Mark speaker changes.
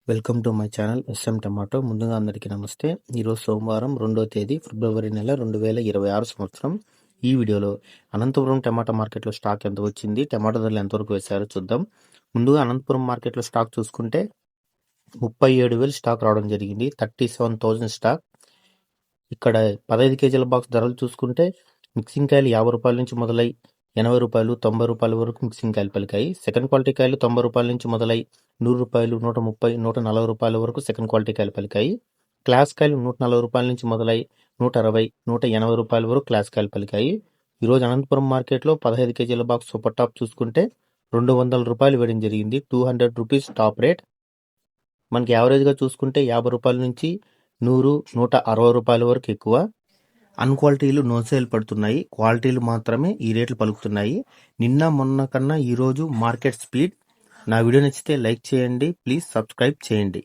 Speaker 1: Welcome to my channel S M tomato. ముందుగా అందరికీ నమస్తే. ఈరోజు సోమవారం 2వ తేదీ ఫిబ్రవరి నెల 2026 సంవత్సరం. ఈ వీడియోలో అనంతపురం టమాటా మార్కెట్లో స్టాక్ ఎంత వచ్చింది, టమాటా ధరలు ఎంతవరకు వేశారో చూద్దాం. ముందుగా అనంతపురం మార్కెట్లో స్టాక్ చూసుకుంటే 37,000 స్టాక్ రావడం జరిగింది. 37,000 స్టాక్. ఇక్కడ 15 కేజీల బాక్స్ ధరలు చూసుకుంటే మిక్సింగ్ కాయలు 50 రూపాయల నుంచి మొదలై 80 రూపాయలు 90 రూపాయల వరకు మిక్సింగ్ కాయలు పలికాయి. సెకండ్ క్వాలిటీ కాయలు 90 రూపాయల నుంచి మొదలై 100 రూపాయలు 130 140 రూపాయల వరకు సెకండ్ క్వాలిటీ కాయలు పలికాయి. క్లాస్ కాయలు 140 రూపాయల నుంచి మొదలై 160 180 రూపాయల వరకు క్లాస్ కాయలు పలికాయి. ఈరోజు అనంతపురం మార్కెట్లో 15 కేజీల బాక్స్ సూపర్ టాప్ చూసుకుంటే 200 రూపాయలు వేయడం జరిగింది. 200 రూపీస్ టాప్ రేట్. మనకి యావరేజ్గా చూసుకుంటే 50 రూపాయల నుంచి 100 160 రూపాయల వరకు ఎక్కువ. అన్క్వాలిటీలు నో సేల్ పడుతున్నాయి, క్వాలిటీలు మాత్రమే ఈ రేట్లు పలుకుతున్నాయి. నిన్న మొన్న కన్నా ఈరోజు మార్కెట్ స్పీడ్. నా వీడియో నచ్చితే లైక్ చేయండి, ప్లీజ్ సబ్స్క్రైబ్ చేయండి.